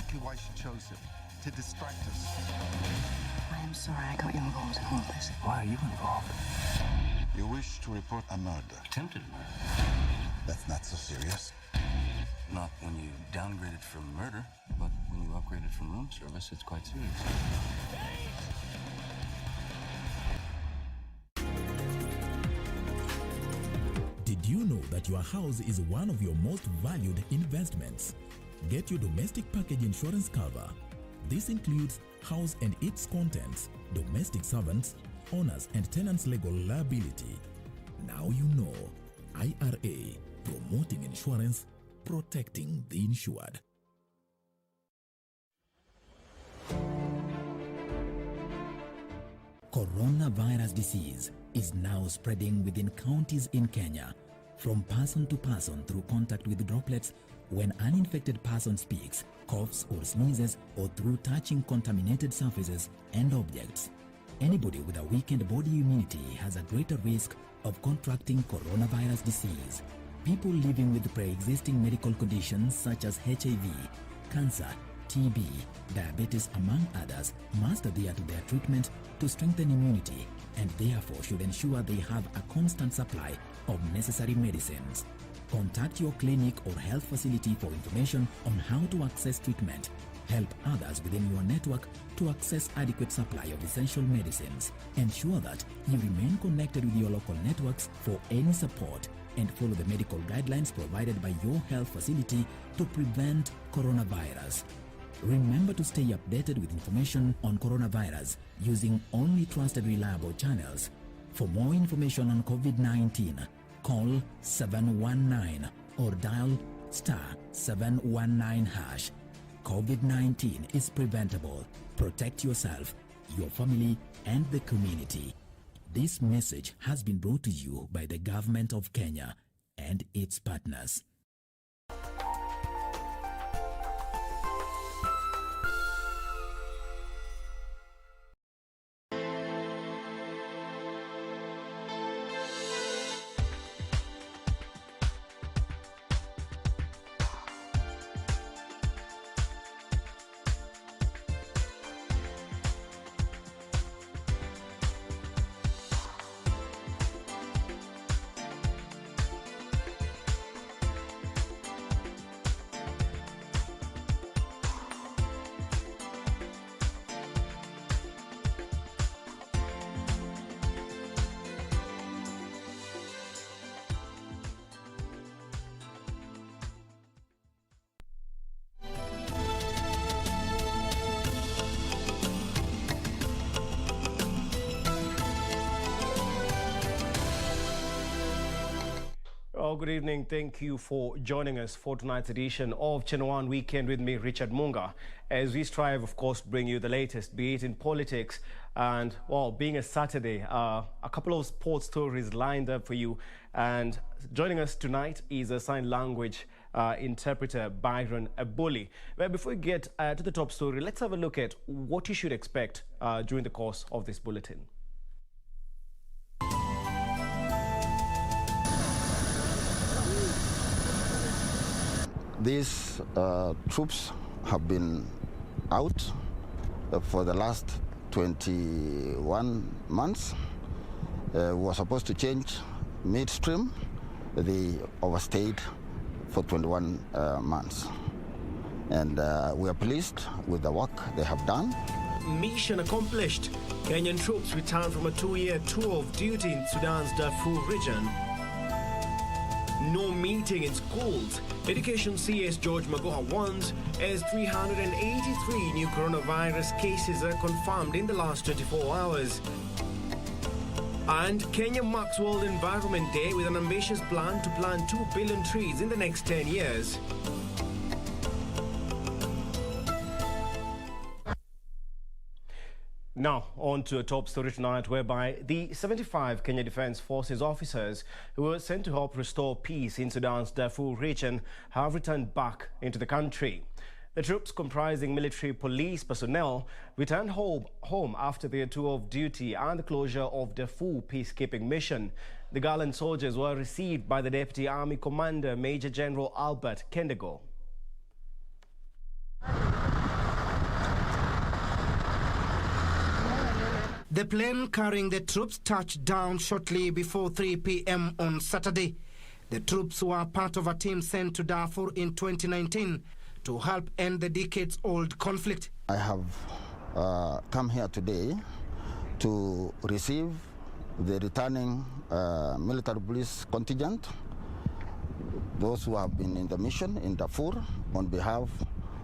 exactly why she chose him. To distract us. I am sorry I got you involved in all this. Why are you involved? You wish to report a murder. Attempted murder. That's not so serious. Not when you downgraded from murder, but when you upgraded from room service, it's quite serious. Did you know that your house is one of your most valued investments? Get your domestic package insurance cover. This includes house and its contents, domestic servants, owners and tenants' legal liability. Now you know. IRA, promoting insurance, protecting the insured. Coronavirus disease is now spreading within counties in Kenya, from person to person through contact with droplets when an infected person speaks, coughs or sneezes, or through touching contaminated surfaces and objects. Anybody with a weakened body immunity has a greater risk of contracting coronavirus disease. People living with pre-existing medical conditions such as HIV, cancer, TB, diabetes among others must adhere to their treatment to strengthen immunity and therefore should ensure they have a constant supply of necessary medicines. Contact your clinic or health facility for information on how to access treatment. Help others within your network to access adequate supply of essential medicines. Ensure that you remain connected with your local networks for any support and follow the medical guidelines provided by your health facility to prevent coronavirus. Remember to stay updated with information on coronavirus using only trusted reliable channels. For more information on COVID-19, call 719 or dial *719#. COVID-19 is preventable. Protect yourself, your family, and the community. This message has been brought to you by the Government of Kenya and its partners. Well, good evening. Thank you for joining us for tonight's edition of Channel One Weekend with me, Richard Munga, as we strive, of course, to bring you the latest, be it in politics and, well, being a Saturday, a couple of sports stories lined up for you. And joining us tonight is a sign language interpreter, Byron Abuli. Well, before we get to the top story, let's have a look at what you should expect during the course of this bulletin. These troops have been out for the last 21 months. We were supposed to change midstream. They overstayed for 21 months. And we are pleased with the work they have done. Mission accomplished. Kenyan troops returned from a 2-year tour of duty in Sudan's Darfur region. No meeting in schools. Education CS George Magoha warns as 383 new coronavirus cases are confirmed in the last 24 hours. And Kenya marks World Environment Day with an ambitious plan to plant 2 billion trees in the next 10 years. Now, on to a top story tonight, whereby the 75 Kenya Defence Forces officers who were sent to help restore peace in Sudan's Darfur region have returned back into the country. The troops, comprising military police personnel, returned home after their tour of duty and the closure of Darfur peacekeeping mission. The gallant soldiers were received by the Deputy Army Commander, Major General Albert Kendego. The plane carrying the troops touched down shortly before 3 p.m. on Saturday. The troops were part of a team sent to Darfur in 2019 to help end the decades-old conflict. I have come here today to receive the returning military police contingent, those who have been in the mission in Darfur, on behalf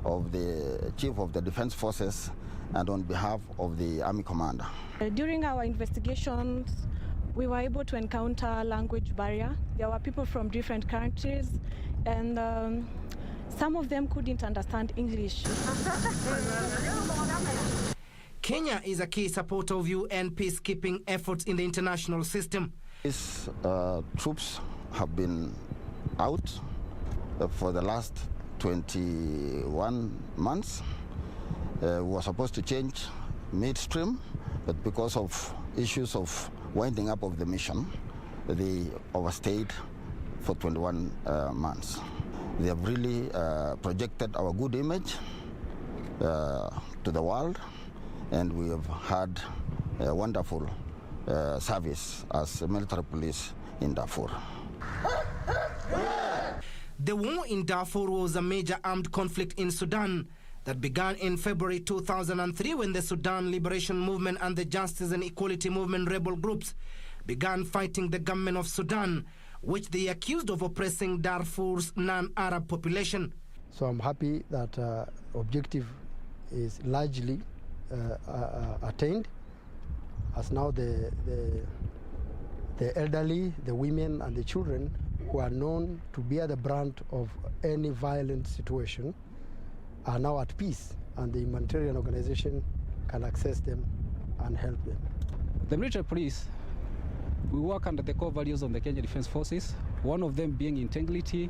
of the Chief of the Defense Forces and on behalf of the Army Commander. During our investigations, we were able to encounter language barrier. There were people from different countries, and some of them couldn't understand English. Kenya is a key supporter of UN peacekeeping efforts in the international system. These troops have been out for the last 21 months. We were supposed to change midstream, but because of issues of winding up of the mission, they overstayed for 21 months. They have really projected our good image to the world, and we have had a wonderful service as military police in Darfur. The war in Darfur was a major armed conflict in Sudan that began in February 2003 when the Sudan Liberation Movement and the Justice and Equality Movement rebel groups began fighting the government of Sudan, which they accused of oppressing Darfur's non-Arab population. So I'm happy that objective is largely attained, as now the elderly, the women and the children who are known to bear the brunt of any violent situation are now at peace, and the humanitarian organization can access them and help them. The military police, we work under the core values of the Kenya Defense Forces, one of them being integrity,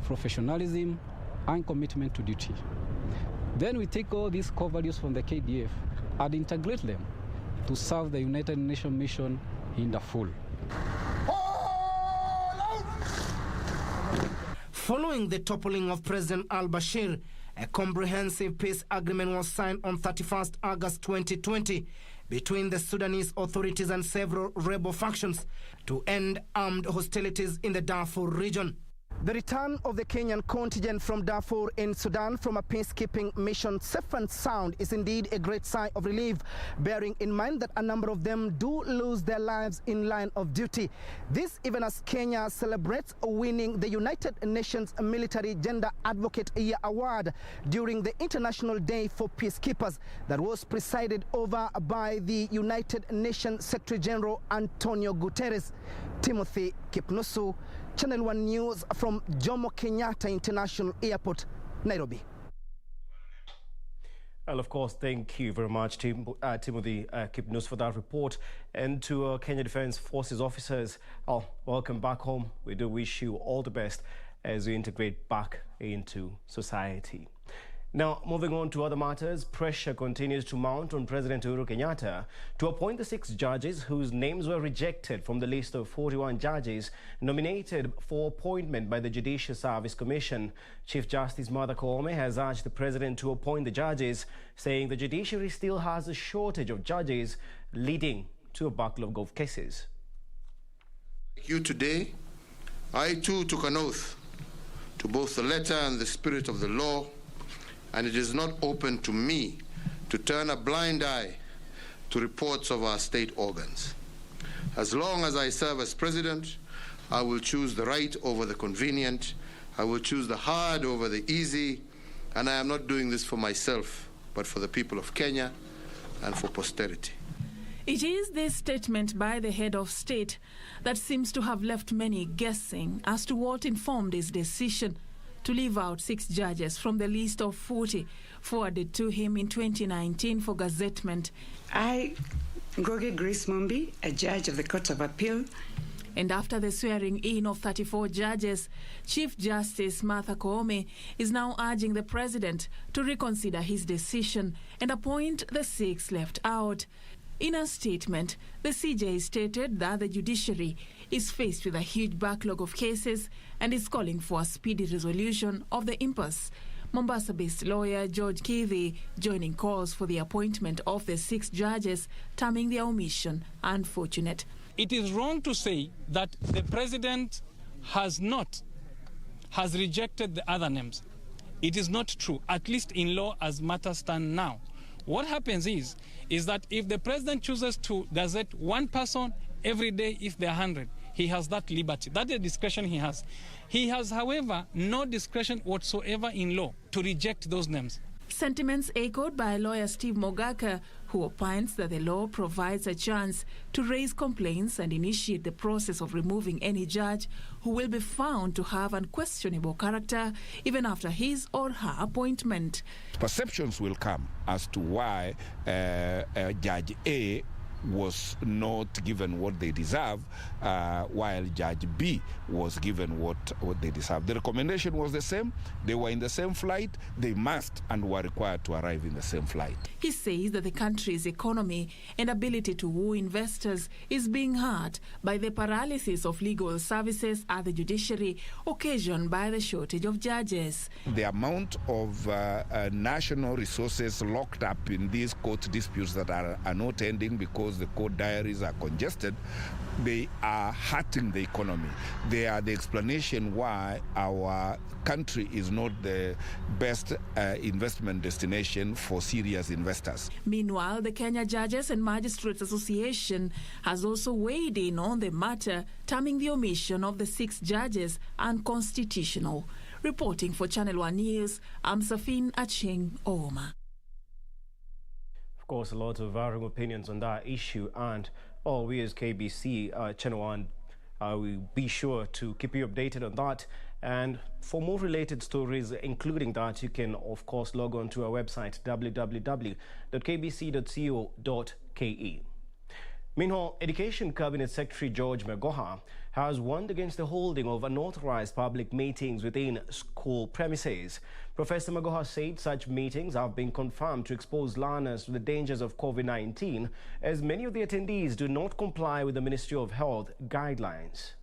professionalism, and commitment to duty. Then we take all these core values from the KDF and integrate them to serve the United Nations mission in Darfur. Following the toppling of President al-Bashir, a comprehensive peace agreement was signed on 31st August 2020 between the Sudanese authorities and several rebel factions to end armed hostilities in the Darfur region. The return of the Kenyan contingent from Darfur in Sudan from a peacekeeping mission safe and sound is indeed a great sign of relief, bearing in mind that a number of them do lose their lives in line of duty. This even as Kenya celebrates winning the United Nations Military Gender Advocate Year Award during the International Day for Peacekeepers that was presided over by the United Nations Secretary General Antonio Guterres. Timothy Kipnusu, Channel 1 News from Jomo Kenyatta International Airport, Nairobi. Well, of course, thank you very much, Timothy Kipnus, for that report. And to Kenya Defense Forces officers, welcome back home. We do wish you all the best as you integrate back into society. Now, moving on to other matters, pressure continues to mount on President Uhuru Kenyatta to appoint the 6 judges whose names were rejected from the list of 41 judges nominated for appointment by the Judicial Service Commission. Chief Justice Martha Koome has urged the president to appoint the judges, saying the judiciary still has a shortage of judges, leading to a backlog of cases. Like you today, I too took an oath to both the letter and the spirit of the law, and it is not open to me to turn a blind eye to reports of our state organs. As long as I serve as president, I will choose the right over the convenient, I will choose the hard over the easy, and I am not doing this for myself, but for the people of Kenya and for posterity. It is this statement by the head of state that seems to have left many guessing as to what informed his decision to leave out 6 judges from the list of 40 forwarded to him in 2019 for gazettement. I, Ngoge Grace Mumbi, a judge of the Court of Appeal. And after the swearing in of 34 judges, Chief Justice Martha Koome is now urging the president to reconsider his decision and appoint the 6 left out. In a statement, the CJ stated that the judiciary is faced with a huge backlog of cases and is calling for a speedy resolution of the impasse. Mombasa-based lawyer George Kithi joining calls for the appointment of the 6 judges, terming their omission unfortunate. It is wrong to say that the president has rejected the other names. It is not true, at least in law as matters stand now. What happens is that if the president chooses to gazette one person every day, if there are 100, he has that liberty. That's the discretion he has. He has, however, no discretion whatsoever in law to reject those names. Sentiments echoed by lawyer Steve Mogaka, who opines that the law provides a chance to raise complaints and initiate the process of removing any judge who will be found to have unquestionable character even after his or her appointment. Perceptions will come as to why Judge A was not given what they deserve, while Judge B was given what they deserve. The recommendation was the same. They were in the same flight. They must and were required to arrive in the same flight. He says that the country's economy and ability to woo investors is being hurt by the paralysis of legal services at the judiciary, occasioned by the shortage of judges. The amount of national resources locked up in these court disputes that are not ending because the court diaries are congested, they are hurting the economy. They are the explanation why our country is not the best investment destination for serious investors. Meanwhile, the Kenya Judges and Magistrates Association has also weighed in on the matter, terming the omission of the 6 judges unconstitutional. Reporting for Channel 1 News, I'm Safin Acheng Oma. Of course, a lot of varying opinions on that issue, and we as KBC Channel 1 will be sure to keep you updated on that. And for more related stories, including that, you can, of course, log on to our website, www.kbc.co.ke. Meanwhile, Education Cabinet Secretary George Magoha has warned against the holding of unauthorized public meetings within school premises. Professor Magoha said such meetings have been confirmed to expose learners to the dangers of COVID-19, as many of the attendees do not comply with the Ministry of Health guidelines.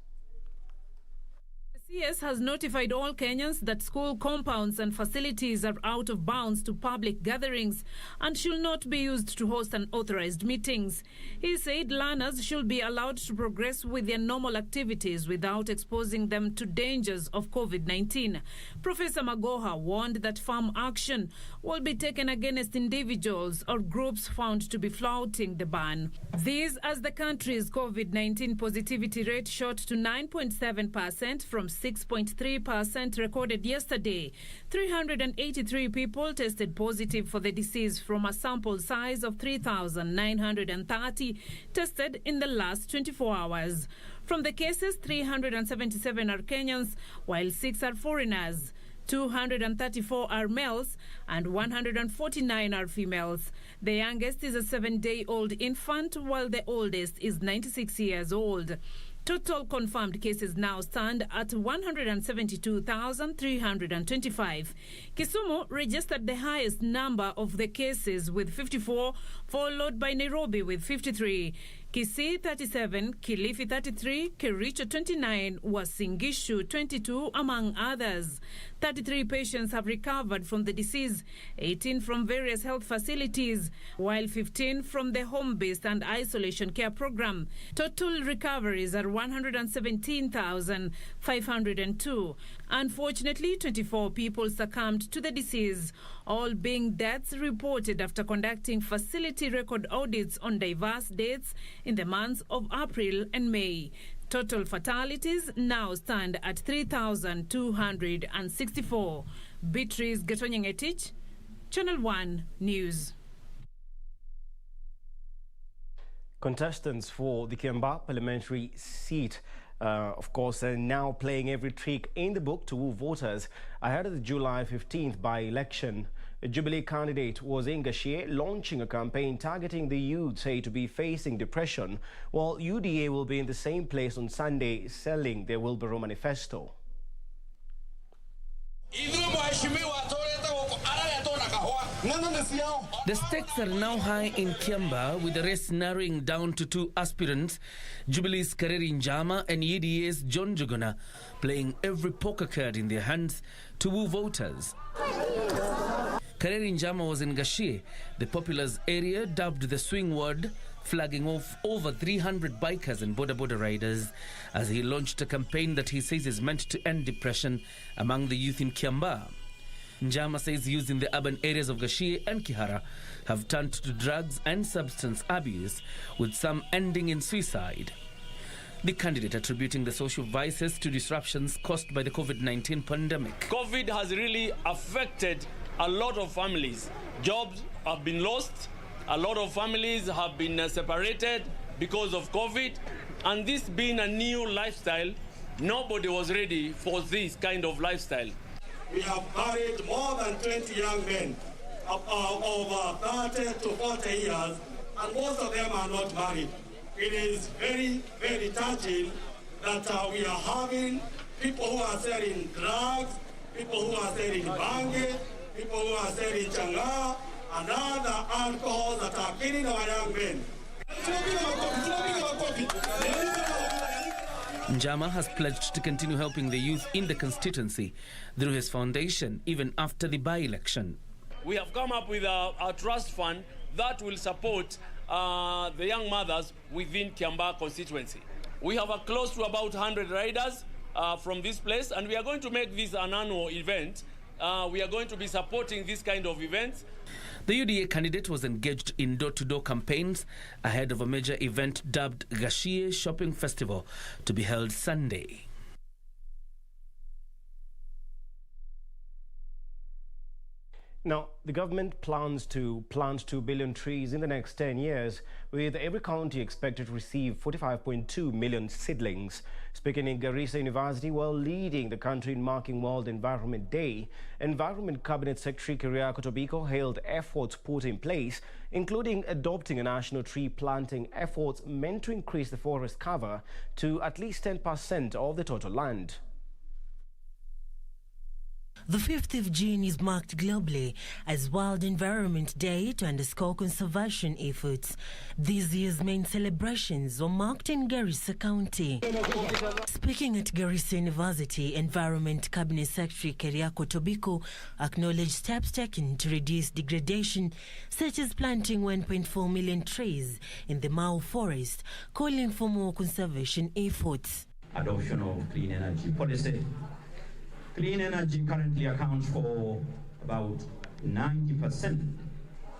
CS has notified all Kenyans that school compounds and facilities are out of bounds to public gatherings and should not be used to host unauthorized meetings. He said learners should be allowed to progress with their normal activities without exposing them to dangers of COVID-19. Professor Magoha warned that firm action will be taken against individuals or groups found to be flouting the ban. This as the country's COVID-19 positivity rate shot to 9.7% from 6.3% recorded yesterday. 383 people tested positive for the disease from a sample size of 3,930 tested in the last 24 hours. From the cases, 377 are Kenyans, while 6 are foreigners. 234 are males and 149 are females. The youngest is a 7-day-old infant, while the oldest is 96 years old. Total confirmed cases now stand at 172,325. Kisumu registered the highest number of the cases with 54, followed by Nairobi with 53. Kisii 37, Kilifi 33, Kericho 29, Uasin Gishu 22, among others. 33 patients have recovered from the disease, 18 from various health facilities, while 15 from the home-based and isolation care program. Total recoveries are 117,502. Unfortunately, 24 people succumbed to the disease, all being deaths reported after conducting facility record audits on diverse dates in the months of April and May. Total fatalities now stand at 3,264. Beatrice Getonyang-Etich, Channel 1 News. Contestants for the Kiambaa parliamentary seat, of course, are now playing every trick in the book to woo voters ahead of the July 15th by-election. Jubilee candidate Wozinga Shie launching a campaign targeting the youth said to be facing depression, while UDA will be in the same place on Sunday selling their Wilbaro manifesto. The stakes are now high in Kiamba, with the race narrowing down to two aspirants, Jubilee's Kareri Njama and UDA's John Juguna, playing every poker card in their hands to woo voters. Kareri Njama was in Gashie, the populous area dubbed the swing ward, flagging off over 300 bikers and boda riders as he launched a campaign that he says is meant to end depression among the youth in Kiamba. Njama says youth in the urban areas of Gashie and Kihara have turned to drugs and substance abuse, with some ending in suicide. The candidate attributing the social vices to disruptions caused by the COVID-19 pandemic. COVID has really affected a lot of families. Jobs have been lost. A lot of families have been separated because of COVID. And this being a new lifestyle, nobody was ready for this kind of lifestyle. We have married more than 20 young men over 30 to 40 years, and most of them are not married. It is very, very touching that we are having people who are selling drugs, people who are selling bangi, people who are selling changa, and other alcohols that are killing our young men. Njama has pledged to continue helping the youth in the constituency through his foundation, even after the by-election. We have come up with a trust fund that will support the young mothers within Kiamba constituency. We have close to about 100 riders from this place, and we are going to make this an annual event. We are going to be supporting this kind of events. The UDA candidate was engaged in door-to-door campaigns ahead of a major event dubbed Gashie Shopping Festival to be held Sunday. Now, the government plans to plant 2 billion trees in the next 10 years, with every county expected to receive 45.2 million seedlings. Speaking in Garissa University while leading the country in marking World Environment Day, Environment Cabinet Secretary Keriako Tobiko hailed efforts put in place, including adopting a national tree planting efforts meant to increase the forest cover to at least 10% of the total land. The 5th of June is marked globally as World Environment Day to underscore conservation efforts. This year's main celebrations were marked in Garissa County. Speaking at Garissa University, Environment Cabinet Secretary Keriako Tobiko acknowledged steps taken to reduce degradation, such as planting 1.4 million trees in the Mau forest, calling for more conservation efforts. Adoption of clean energy policy. Clean energy currently accounts for about 90%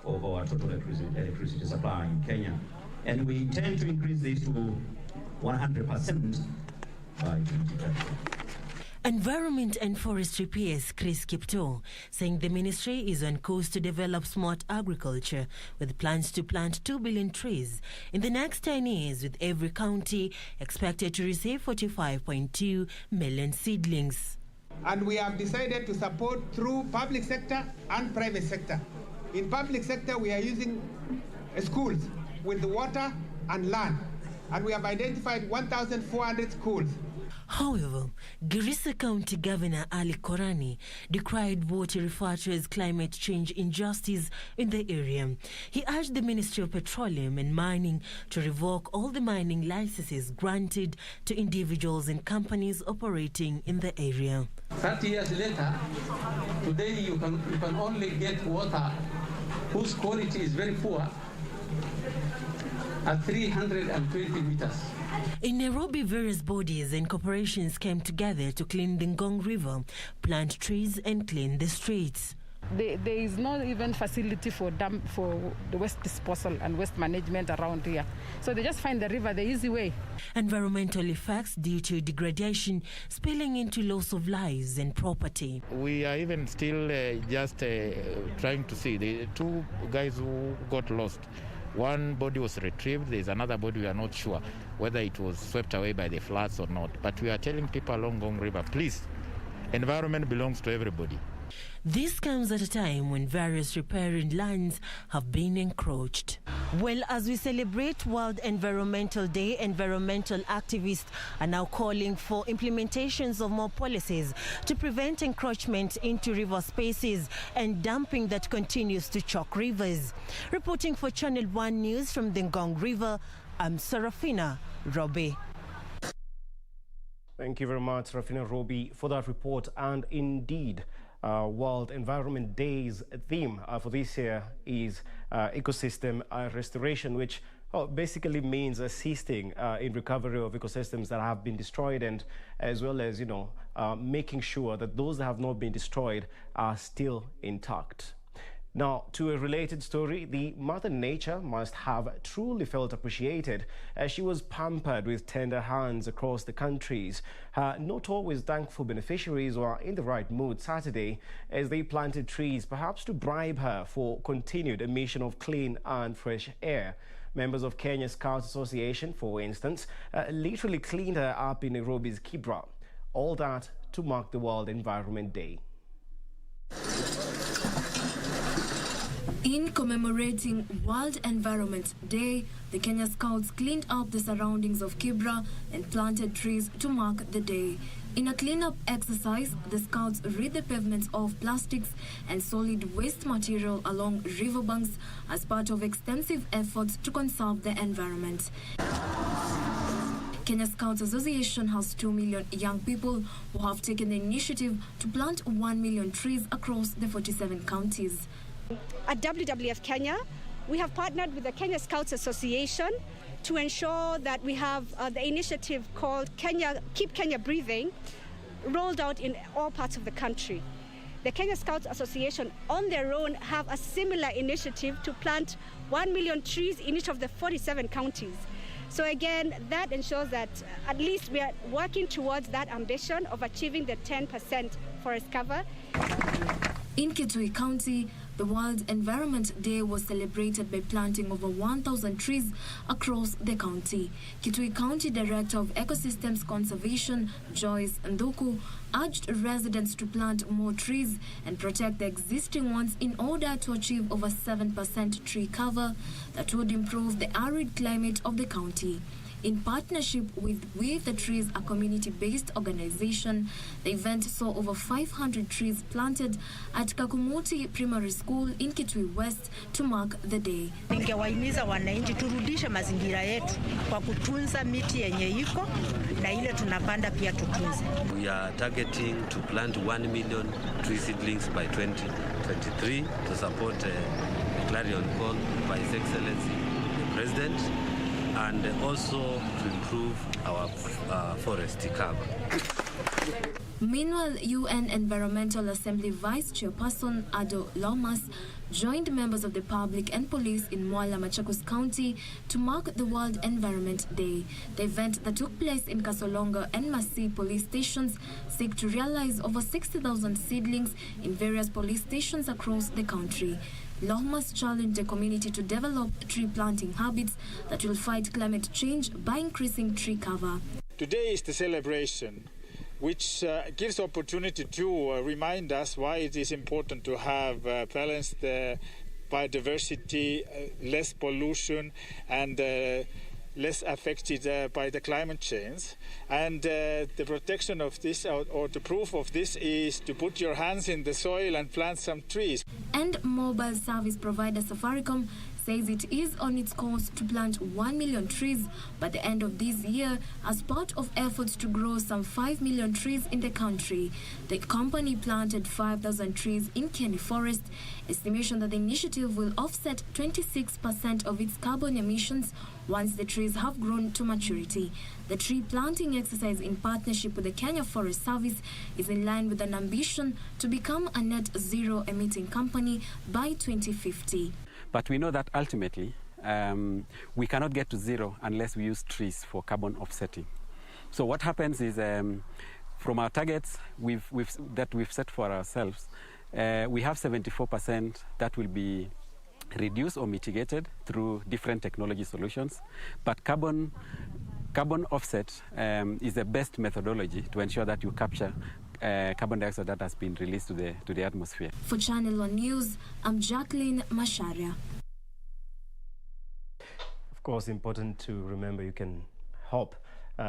of our total electricity supply in Kenya, and we intend to increase this to 100% by 2030. Environment and Forestry PS Chris Kipto saying the ministry is on course to develop smart agriculture with plans to plant 2 billion trees in the next 10 years, with every county expected to receive 45.2 million seedlings. And we have decided to support through public sector and private sector. In public sector, we are using schools with the water and land, and we have identified 1,400 schools. However, Garissa County Governor Ali Korani decried what he referred to as climate change injustice in the area. He urged the Ministry of Petroleum and Mining to revoke all the mining licenses granted to individuals and companies operating in the area. 30 years later, today you can only get water whose quality is very poor at 320 meters. In Nairobi, various bodies and corporations came together to clean the Ngong River, plant trees and clean the streets. There is not even facility for the waste disposal and waste management around here. So they just find the river the easy way. Environmental effects due to degradation spilling into loss of lives and property. We are even still trying to see the two guys who got lost. One body was retrieved. There's another body we are not sure whether it was swept away by the floods or not. But we are telling people along Ngong River, please, environment belongs to everybody. This comes at a time when various riparian lands have been encroached. Well, as we celebrate World Environmental Day, environmental activists are now calling for implementations of more policies to prevent encroachment into river spaces and dumping that continues to choke rivers. Reporting for Channel 1 News from the Ngong River, I'm Serafina Robbie. Thank you very much, Serafina Robbie, for that report. And indeed, World Environment Day's theme for this year is ecosystem restoration, which basically means assisting in recovery of ecosystems that have been destroyed, and as well as, making sure that those that have not been destroyed are still intact. Now, to a related story, the Mother Nature must have truly felt appreciated as she was pampered with tender hands across the countries. Not always thankful beneficiaries were in the right mood Saturday as they planted trees, perhaps to bribe her for continued emission of clean and fresh air. Members of Kenya Scouts Association, for instance, literally cleaned her up in Nairobi's Kibra. All that to mark the World Environment Day. In commemorating World Environment Day, the Kenya Scouts cleaned up the surroundings of Kibra and planted trees to mark the day. In a cleanup exercise, the Scouts rid the pavements of plastics and solid waste material along riverbanks as part of extensive efforts to conserve the environment. Kenya Scouts Association has 2 million young people who have taken the initiative to plant 1 million trees across the 47 counties. At WWF Kenya, we have partnered with the Kenya Scouts Association to ensure that we have the initiative called Keep Kenya Breathing rolled out in all parts of the country. The Kenya Scouts Association on their own have a similar initiative to plant 1 million trees in each of the 47 counties. So again, that ensures that at least we are working towards that ambition of achieving the 10% forest cover. In Kitui County, the World Environment Day was celebrated by planting over 1,000 trees across the county. Kitui County Director of Ecosystems Conservation, Joyce Nduku, urged residents to plant more trees and protect the existing ones in order to achieve over 7% tree cover that would improve the arid climate of the county. In partnership with We the Trees, a community-based organization, the event saw over 500 trees planted at Kakumuti Primary School in Kitui West to mark the day. Ningewahimiza wananchi turudishe mazingira yetu kwa kutunza miti yenye iko na ile tunapanda pia tutunze. We are targeting to plant 1 million tree seedlings by 2023 to support a clarion call by His Excellency the President, and also to improve our forest cover. Meanwhile, UN Environmental Assembly Vice Chairperson Ado Lomas joined members of the public and police in Mwala, Machakos County to mark the World Environment Day. The event that took place in Kasolonga and Masi police stations seek to realize over 60,000 seedlings in various police stations across the country. Lomas challenged the community to develop tree planting habits that will fight climate change by increasing tree cover. Today is the celebration, which gives opportunity to remind us why it is important to have balanced biodiversity, less pollution, and less affected by the climate change. And the protection of this, or the proof of this, is to put your hands in the soil and plant some trees. And mobile service provider Safaricom says it is on its course to plant 1 million trees by the end of this year as part of efforts to grow some 5 million trees in the country. The company planted 5,000 trees in Kenny Forest. Estimation that the initiative will offset 26% of its carbon emissions once the trees have grown to maturity. The tree planting exercise in partnership with the Kenya Forest Service is in line with an ambition to become a net zero emitting company by 2050. But we know that ultimately we cannot get to zero unless we use trees for carbon offsetting. So what happens is from our targets that we've set for ourselves, we have 74% that will be reduced or mitigated through different technology solutions. But carbon offset is the best methodology to ensure that you capture carbon dioxide that has been released to the atmosphere. For Channel One News, I'm Jacqueline Masharia. Of course, important to remember you can help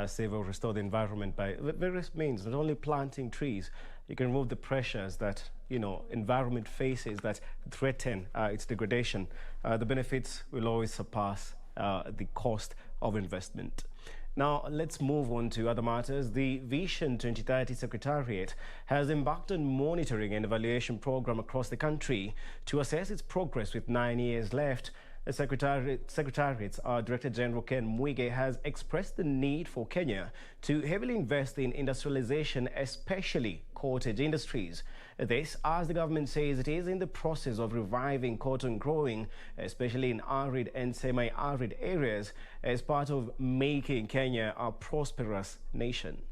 save or restore the environment by various means, not only planting trees. You can remove the pressures that environment faces that threaten its degradation. The benefits will always surpass the cost of investment. Now, let's move on to other matters. The Vision 2030 Secretariat has embarked on monitoring and evaluation program across the country to assess its progress with 9 years left. The Secretariat's Director General Ken Mwige has expressed the need for Kenya to heavily invest in industrialization, especially cottage industries. This, as the government says, it is in the process of reviving cotton growing, especially in arid and semi-arid areas, as part of making Kenya a prosperous nation.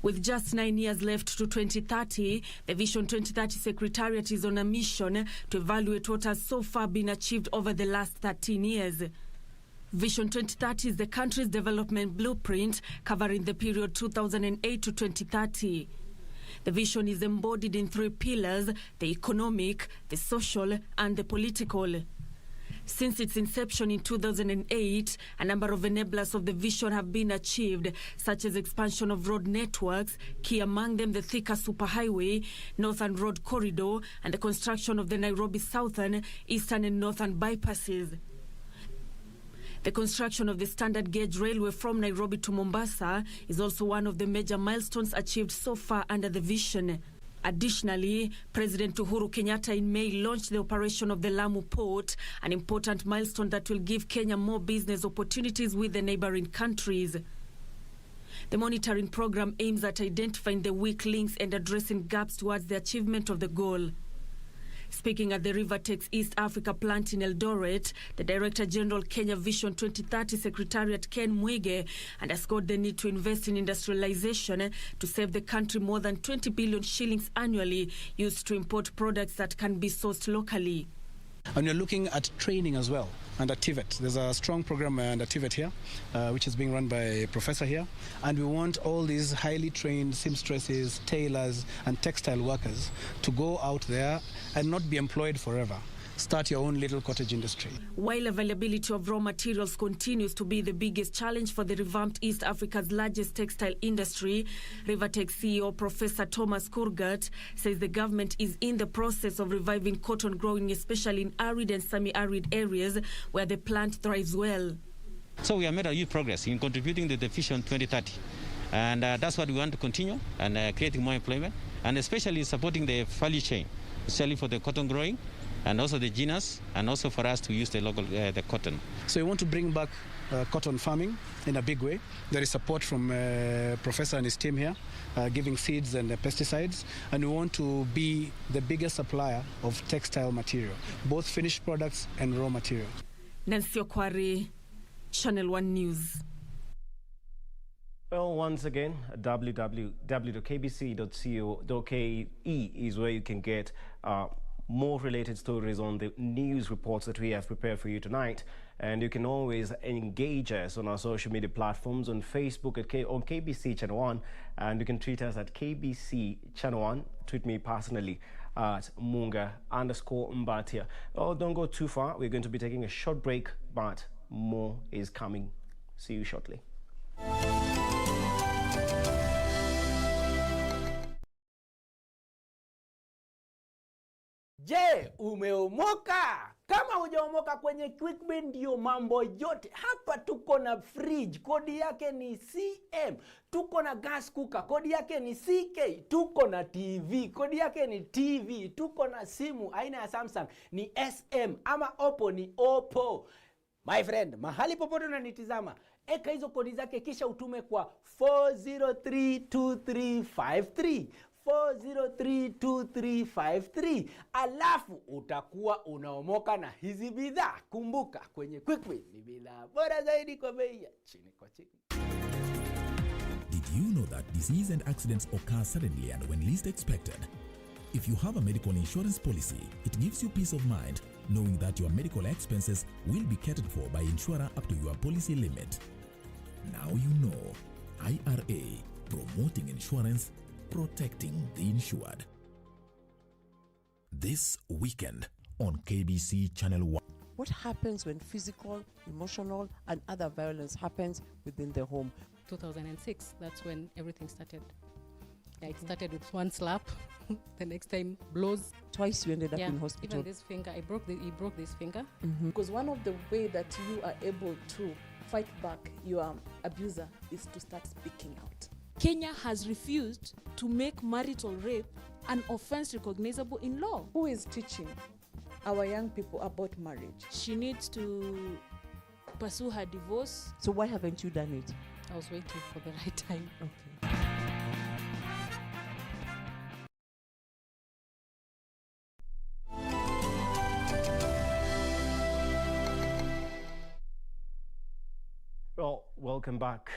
With just 9 years left to 2030, the Vision 2030 Secretariat is on a mission to evaluate what has so far been achieved over the last 13 years. Vision 2030 is the country's development blueprint covering the period 2008 to 2030. The vision is embodied in 3 pillars: the economic, the social, and the political. Since its inception in 2008, a number of enablers of the vision have been achieved, such as expansion of road networks, key among them the Thika Superhighway, Northern Road Corridor, and the construction of the Nairobi Southern, Eastern and Northern bypasses. The construction of the standard gauge railway from Nairobi to Mombasa is also one of the major milestones achieved so far under the vision. Additionally, President Uhuru Kenyatta in May launched the operation of the Lamu Port, an important milestone that will give Kenya more business opportunities with the neighboring countries. The monitoring program aims at identifying the weak links and addressing gaps towards the achievement of the goal. Speaking at the Rivertex East Africa plant in Eldoret, the Director General Kenya Vision 2030 Secretariat Ken Mwige underscored the need to invest in industrialization to save the country more than 20 billion shillings annually used to import products that can be sourced locally. And we're looking at training as well under TVET. There's a strong program under TVET here, which is being run by a professor here. And we want all these highly trained seamstresses, tailors, and textile workers to go out there and not be employed forever. Start your own little cottage industry. While availability of raw materials continues to be the biggest challenge for the revamped East Africa's largest textile industry, Rivertex CEO Professor Thomas Kurgat says the government is in the process of reviving cotton growing, especially in arid and semi-arid areas where the plant thrives well. So we have made a huge progress in contributing to the Vision 2030. And that's what we want to continue, and creating more employment, and especially supporting the value chain, especially for the cotton growing, and also the genus, and also for us to use the local the cotton. So we want to bring back cotton farming in a big way. There is support from Professor and his team here, giving seeds and pesticides, and we want to be the biggest supplier of textile material, both finished products and raw material. Nancy Okwari, Channel One News. Well, once again, www.kbc.co.ke is where you can get more related stories on the news reports that we have prepared for you tonight. And you can always engage us on our social media platforms, on Facebook on KBC Channel 1, and you can tweet us at KBC Channel 1. Tweet me personally at Munga_Mbatia. Oh, don't go too far. We're going to be taking a short break, but more is coming. See you shortly. Je, umeomoka? Kama hujaomoka kwenye QuickBin ndio mambo yote. Hapa tuko na fridge, kodi yake ni CM. Tuko na gas cooker, kodi yake ni CK. Tuko na TV, kodi yake ni TV. Tuko na simu aina ya Samsung ni SM, ama Oppo ni Oppo. My friend, mahali popote unanitizama, eka hizo kodi zake kisha utume kwa 4032353. 4032353, alafu utakuwa unaomoka na hizi bidhaa. Kumbuka, kwenye QuickBin ni bidhaa bora zaidi kwa bei ya chini kwa chini. Did you know that disease and accidents occur suddenly and when least expected? If you have a medical insurance policy, it gives you peace of mind knowing that your medical expenses will be catered for by insurer up to your policy limit. Now you know. IRA, promoting insurance, protecting the insured. This weekend on KBC Channel 1. What happens when physical, emotional, and other violence happens within the home? 2006, that's when everything started. Yeah, it started with one slap, the next time blows. Twice you ended up in hospital. Even this finger, he broke this finger. Because one of the ways that you are able to fight back your abuser is to start speaking out. Kenya has refused to make marital rape an offense recognizable in law. Who is teaching our young people about marriage? She needs to pursue her divorce. So why haven't you done it? I was waiting for the right time. Okay. Well, welcome back.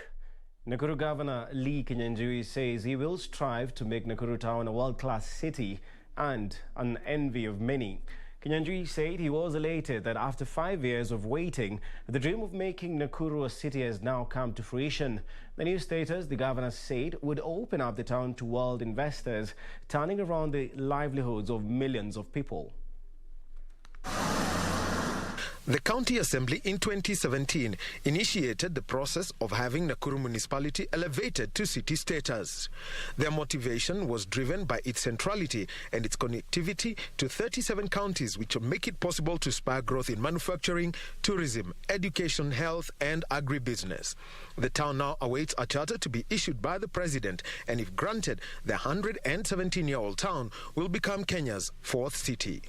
Nakuru Governor Lee Kenyans says he will strive to make Nakuru town a world-class city and an envy of many. Kenyans said he was elated that after 5 years of waiting, the dream of making Nakuru a city has now come to fruition. The new status, the governor said, would open up the town to world investors, turning around the livelihoods of millions of people. The County Assembly in 2017 initiated the process of having Nakuru municipality elevated to city status. Their motivation was driven by its centrality and its connectivity to 37 counties, which will make it possible to spur growth in manufacturing, tourism, education, health and agribusiness. The town now awaits a charter to be issued by the president, and if granted, the 117-year-old town will become Kenya's fourth city.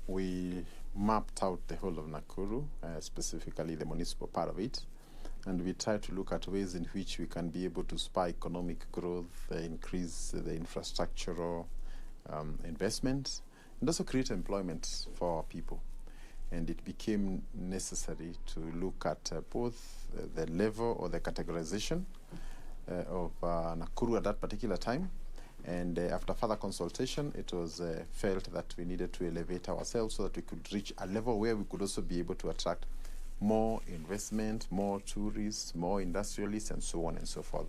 We mapped out the whole of Nakuru, specifically the municipal part of it, and we try to look at ways in which we can be able to spur economic growth, increase the infrastructural investment, and also create employment for our people. And it became necessary to look at both the level or the categorization of Nakuru at that particular time. And after further consultation, it was felt that we needed to elevate ourselves so that we could reach a level where we could also be able to attract more investment, more tourists, more industrialists, and so on and so forth.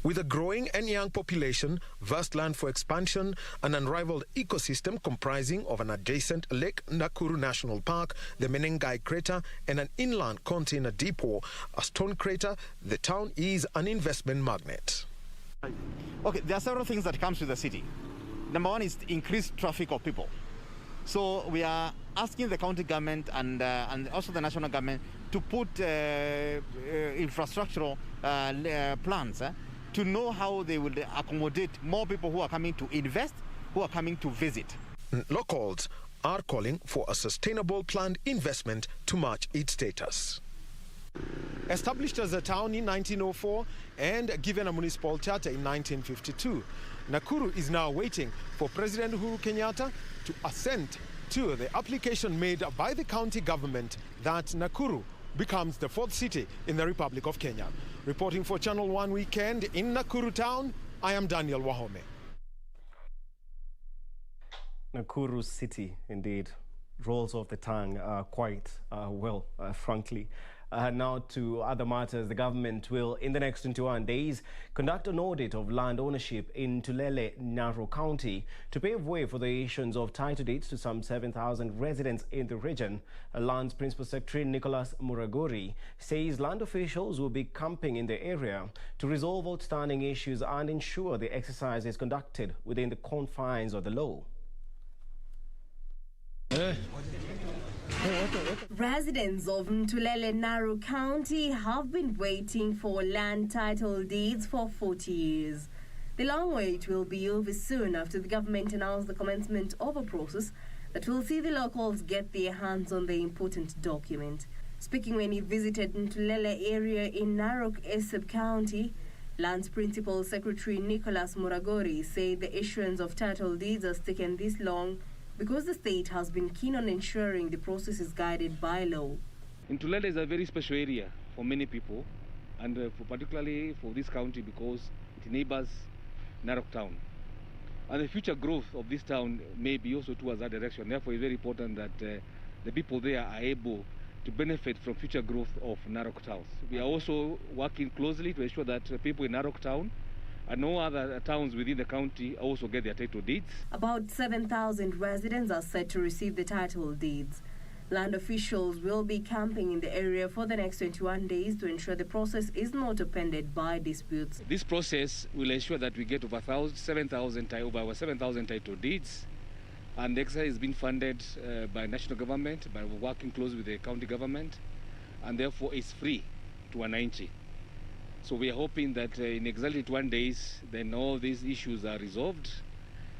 With a growing and young population, vast land for expansion, an unrivaled ecosystem comprising of an adjacent Lake Nakuru National Park, the Menengai Crater, and an inland container depot, a stone crater, the town is an investment magnet. Okay, there are several things that comes with the city. Number one is increased traffic of people. So we are asking the county government and also the national government to put infrastructural plans to know how they will accommodate more people who are coming to invest, who are coming to visit. Locals are calling for a sustainable planned investment to match its status. Established as a town in 1904 and given a municipal charter in 1952, Nakuru is now waiting for President Uhuru Kenyatta to assent to the application made by the county government that Nakuru becomes the fourth city in the Republic of Kenya. Reporting for Channel 1 Weekend in Nakuru town, I am Daniel Wahome. Nakuru city, indeed. Rolls off the tongue quite well, frankly. Now to other matters. The government will, in the next 21 days, conduct an audit of land ownership in Tulele, Narok County to pave way for the issuance of title deeds to some 7,000 residents in the region. Land's Principal Secretary Nicholas Muraguri says land officials will be camping in the area to resolve outstanding issues and ensure the exercise is conducted within the confines of the law. Residents of Ntulele, Narok County have been waiting for land title deeds for 40 years. The long wait will be over soon after the government announced the commencement of a process that will see the locals get their hands on the important document. Speaking when he visited Ntulele area in Narok Sub-County, Land's Principal Secretary Nicholas Muraguri said the issuance of title deeds has taken this long because the state has been keen on ensuring the process is guided by law. Ntulele is a very special area for many people, and particularly for this county because it neighbors Narok town. And the future growth of this town may be also towards that direction. Therefore, it's very important that the people there are able to benefit from future growth of Narok towns. We are also working closely to ensure that people in Narok town and no other towns within the county also get their title deeds. About 7,000 residents are set to receive the title deeds. Land officials will be camping in the area for the next 21 days to ensure the process is not appended by disputes. This process will ensure that we get over 7,000 title deeds, and the exercise is being funded by national government, by working closely with the county government, and therefore it's free to wananchi. So we are hoping that in exactly 21 days, then all these issues are resolved,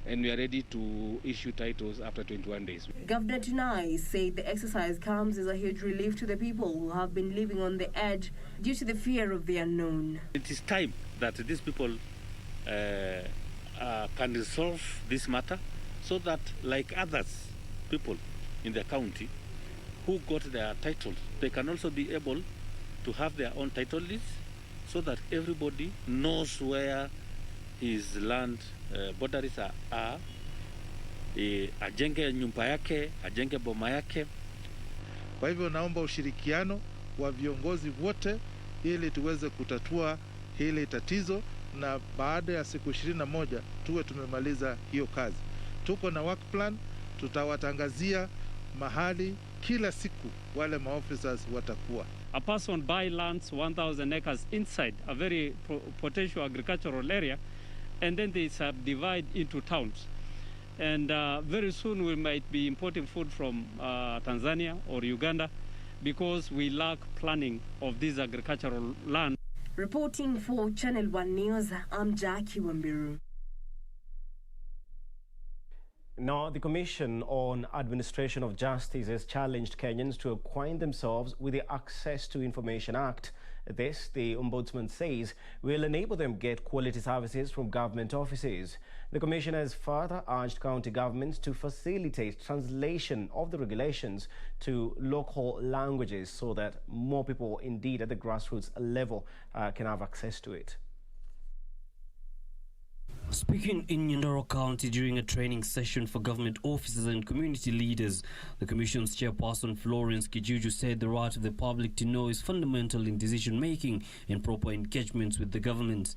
and we are ready to issue titles after 21 days. Governor Tunai said the exercise comes as a huge relief to the people who have been living on the edge due to the fear of the unknown. It is time that these people can resolve this matter so that, like others, people in the county who got their titles, they can also be able to have their own title deeds so that everybody knows where his land boundaries are, ajenge nyumba yake, ajenge boma yake. Kwa hivyo naomba ushirikiano wa viongozi wote ili tuweze kutatua hili tatizo, na baada ya siku 21 tuwe tumemaliza hiyo kazi. Tuko na work plan, tutawatangazia mahali kila siku wale maofficers watakuwa. A person buy lands 1,000 acres inside a very potential agricultural area, and then they subdivide into towns. And very soon we might be importing food from Tanzania or Uganda because we lack planning of this agricultural land. Reporting for Channel 1 News, I'm Jackie Wambiru. Now, the Commission on Administration of Justice has challenged Kenyans to acquaint themselves with the Access to Information Act. This, the Ombudsman says, will enable them get quality services from government offices. The Commission has further urged county governments to facilitate translation of the regulations to local languages so that more people, indeed at the grassroots level, can have access to it. Speaking in Nyandoro County during a training session for government officers and community leaders, the Commission's chairperson Florence Kijuju said the right of the public to know is fundamental in decision-making and proper engagements with the government.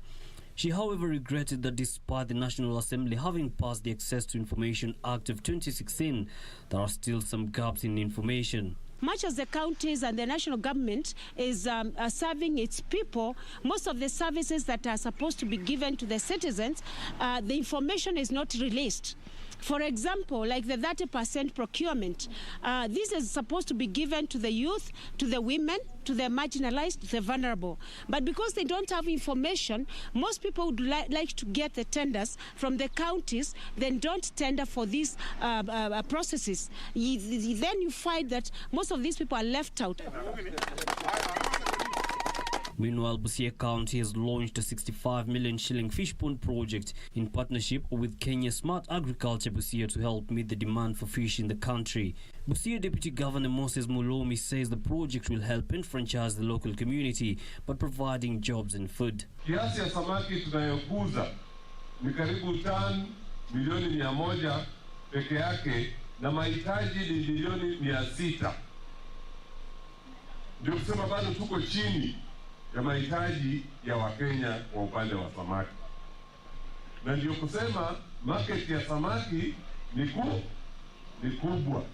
She, however, regretted that despite the National Assembly having passed the Access to Information Act of 2016, there are still some gaps in information. Much as the counties and the national government is serving its people, most of the services that are supposed to be given to the citizens, the information is not released. For example, like the 30% procurement, this is supposed to be given to the youth, to the women, to the marginalized, to the vulnerable. But because they don't have information, most people would like to get the tenders from the counties, then don't tender for these processes. Then you find that most of these people are left out. Meanwhile, Busia County has launched a 65 million shilling fish pond project in partnership with Kenya Smart Agriculture Busia to help meet the demand for fish in the country. Busia Deputy Governor Moses Mulomi says the project will help enfranchise the local community by providing jobs and food. Kiasi ya samaki tunayokuza ni karibu tani milioni 100 peke yake na mahitaji ni milioni 600. Ndio kusema bado tuko chini ya mahitaji ya Wakenya kwa upande wa samaki. Na ndio kusema market ya samaki ni kubwa.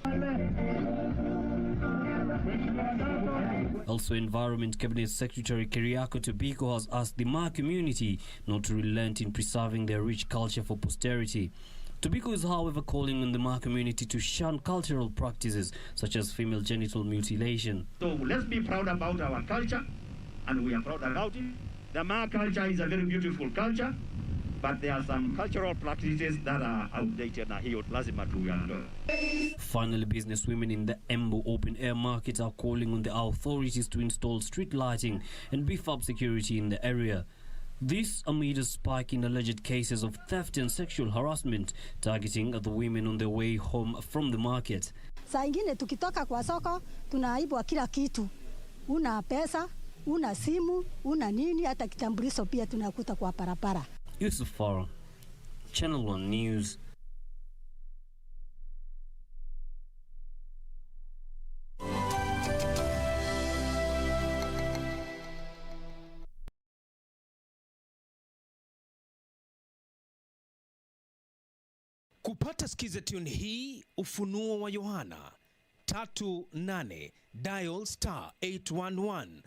Also, Environment Cabinet Secretary Keriako Tobiko has asked the Maa community not to relent in preserving their rich culture for posterity. Tobiko is, however, calling on the Maa community to shun cultural practices such as female genital mutilation. So let's be proud about our culture, and we are proud about it. The Maa culture is a very beautiful culture, but there are some cultural practices that are outdated na hiyo lazima tuyaondoe. Finally, businesswomen in the Embu open-air market are calling on the authorities to install street lighting and beef up security in the area. This amid a spike in alleged cases of theft and sexual harassment targeting the women on their way home from the market. Saa ingine tukitoka kwa soko tunaibwa kila kitu. Una pesa, una simu, una nini, hata kitambulisho pia tunakuta kwa parapara. Yusuf Farah, Channel 1 News. Kupata skiza tune hii, Ufunuo wa Yohana 38 dial *811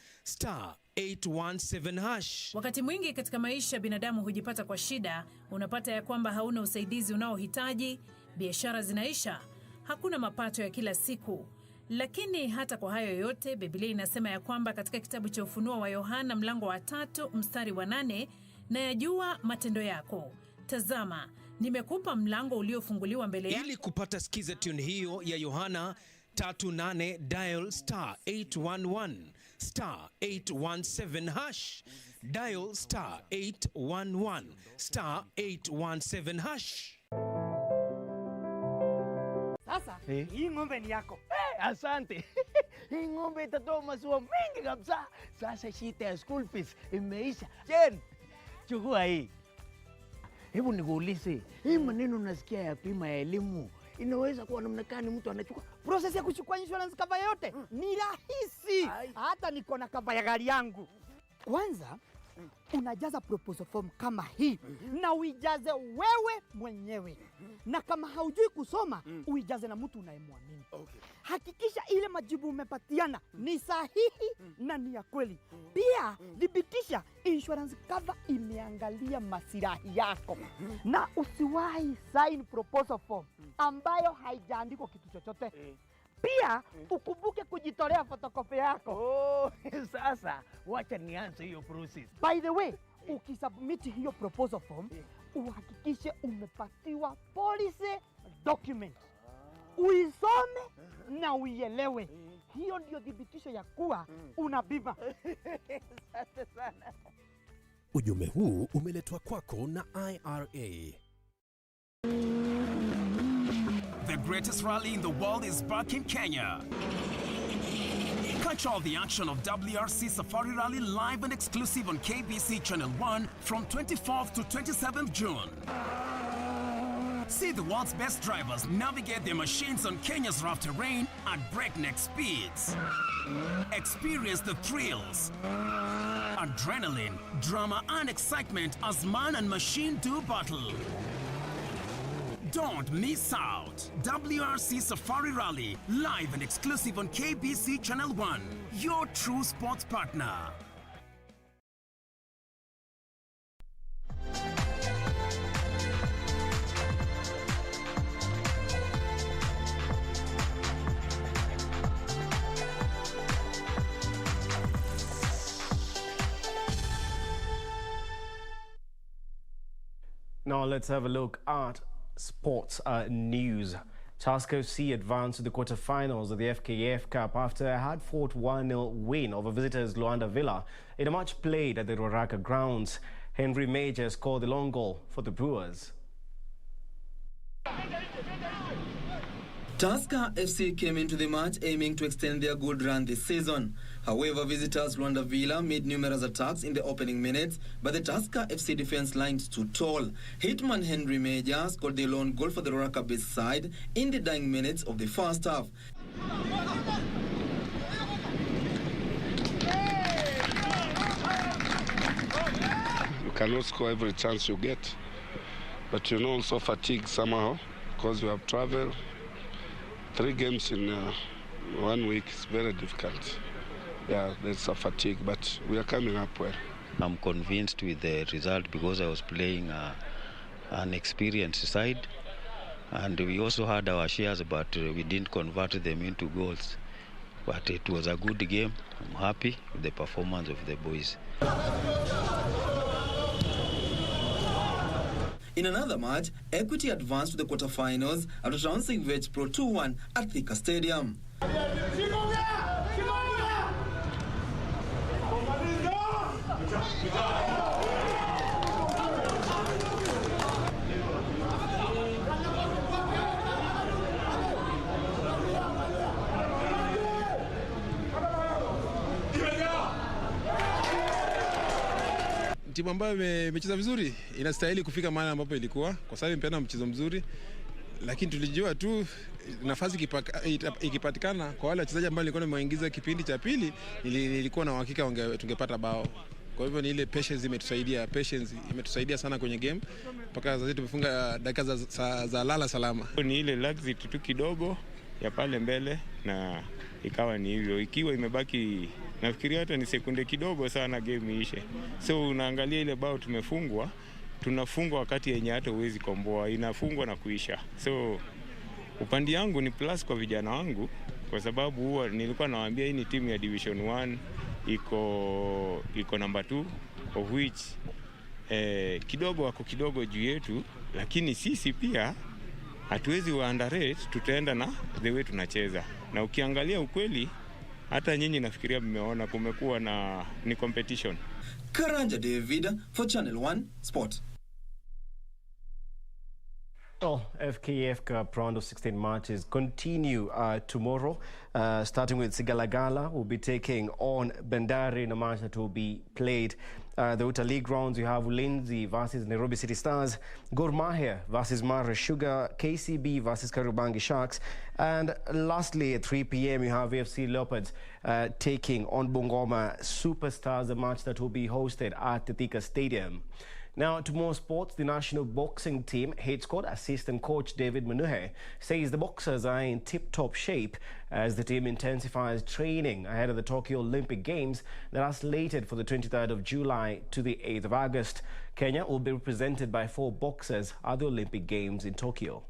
*817 hash. Wakati mwingi katika maisha binadamu hujipata kwa shida, unapata ya kwamba hauna usaidizi unaohitaji, biashara zinaisha, hakuna mapato ya kila siku. Lakini hata kwa hayo yote, Biblia inasema ya kwamba katika kitabu cha Ufunuo wa Yohana mlango wa 3 mstari wa 8, na yajua matendo yako. Tazama, nimekupa mlango uliofunguliwa mbele yako. Ili kupata skiza tune hiyo ya Yohana 38 dial *811 *817 hash. Dial *811 *817 hash. Sasa, hii ng'ombe ni yako. Asante. Hii ng'ombe itatoa maziwa mengi kabisa. Sasa shida ya school fees imeisha. Jen, chukua hii. Hebu nikuulize, hii maneno nasikia ya bima ya elimu inaweza kuwa namna gani mtu anachukua? Process ya kuchukua insurance cover yote ni rahisi. Hata niko na cover ya gari yangu. Kwanza unajaza proposal form kama hii na uijaze wewe mwenyewe. Na kama haujui kusoma, uijaze na mtu unayemwamini. Hakikisha ile majibu umepatiana ni sahihi na ni ya kweli. Pia thibitisha insurance cover imeangalia maslahi yako. Na usiwahi sign proposal form ambayo haijaandikwa kitu chochote. Pia ukumbuke kujitolea photocopy yako. Sasa wacha nianze hiyo process. By the way, ukisubmit hiyo proposal form, uhakikishe umepatiwa policy document. Uisome na uielewe. Hiyo ndio thibitisho ya kuwa una bima. Asante sana. Ujumbe huu umeletwa kwako na IRA. The greatest rally in the world is back in Kenya. Catch all the action of WRC Safari Rally live and exclusive on KBC Channel 1 from 24th to 27th June. See the world's best drivers navigate their machines on Kenya's rough terrain at breakneck speeds. Experience the thrills, adrenaline, drama and excitement as man and machine do battle. Don't miss out. WRC Safari Rally, live and exclusive on KBC Channel 1, your true sports partner. Now let's have a look at sports news. Tusker FC advanced to the quarterfinals of the FKF Cup after a hard-fought 1-0 win over visitors Luanda Villa in a match played at the Ruaraka grounds. Henry Major scored the long goal for the Brewers. Tusker FC came into the match aiming to extend their good run this season. However, visitors Luanda Villa made numerous attacks in the opening minutes, but the Tusker FC defense line stood tall. Hitman Henry Major scored the lone goal for the Ruaraka-based side in the dying minutes of the first half. You cannot score every chance you get, but you also fatigue somehow because you have traveled. 3 games in 1 week is very difficult. Yeah, there's a fatigue, but we are coming up well. I'm convinced with the result because I was playing an experienced side, and we also had our shares, but we didn't convert them into goals. But it was a good game. I'm happy with the performance of the boys. In another match, Equity advanced to the quarterfinals after trouncing Veg Pro 2-1 at Thika Stadium. Timu ambayo imecheza vizuri inastahili kufika mahali ambapo ilikuwa, kwa sababu imepeana mchezo mzuri, lakini tulijua tu nafasi ikipatikana kwa wale wachezaji ambao nilikuwa nimeingiza kipindi cha pili, nilikuwa na uhakika tungepata bao. Kwa hivyo ni ile patience imetusaidia sana kwenye game mpaka sasa tumefunga dakika za lala salama. Ni ile laxity tu kidogo ya pale mbele na ikawa ni hivyo. Ikiwa imebaki nafikiria hata ni sekunde kidogo sana game iishe. So unaangalia ile bao tunafungwa wakati yenye hata uwezi komboa, inafungwa na kuisha. So upande yangu ni plus kwa vijana wangu kwa sababu huwa nilikuwa nawaambia hii ni timu ya Division 1 iko number 2 of which kidogo juu yetu, lakini sisi pia hatuwezi underrate, tutaenda na the way tunacheza. Na ukiangalia ukweli hata nyinyi nafikiria mmeona kumekuwa ni competition. Karanja David for Channel 1 Sport. Well, FKF Cup round of 16 matches continue tomorrow, starting with Sigalagala will be taking on Bandari in a match that will be played. The Uta League rounds, you have Ulinzi versus Nairobi City Stars, Gor Mahia versus Mara Sugar, KCB versus Kariobangi Sharks, and lastly at 3 p.m. you have AFC Leopards taking on Bungoma Superstars, a match that will be hosted at the Thika Stadium. Now, to more sports, the national boxing team head squad assistant coach David Munuhe says the boxers are in tip-top shape as the team intensifies training ahead of the Tokyo Olympic Games that are slated for the 23rd of July to the 8th of August. Kenya will be represented by 4 boxers at the Olympic Games in Tokyo.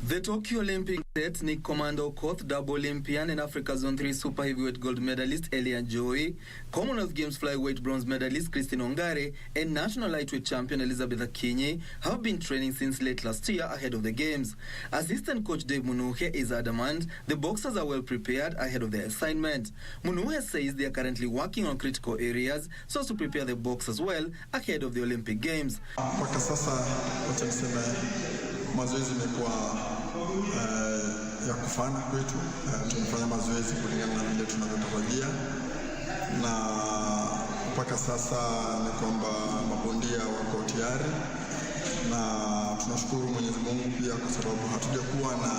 The Tokyo Olympic sets Nick Commando Koth, double Olympian and Africa Zone 3 super heavyweight gold medalist Elian Joey, Commonwealth Games flyweight bronze medalist Christine Ongare, and national lightweight champion Elizabeth Akinyi have been training since late last year ahead of the Games. Assistant coach Dave Munuhe is adamant the boxers are well prepared ahead of their assignment. Munuhe says they are currently working on critical areas so as to prepare the boxers well ahead of the Olympic Games. Mpaka sasa wacha niseme mazoezi imekuwa ya kufana kwetu. Tumefanya mazoezi kulingana na vile tunavyotarajia, na mpaka sasa ni kwamba mabondia wako tayari, na tunashukuru Mwenyezi Mungu pia kwa sababu hatujakuwa na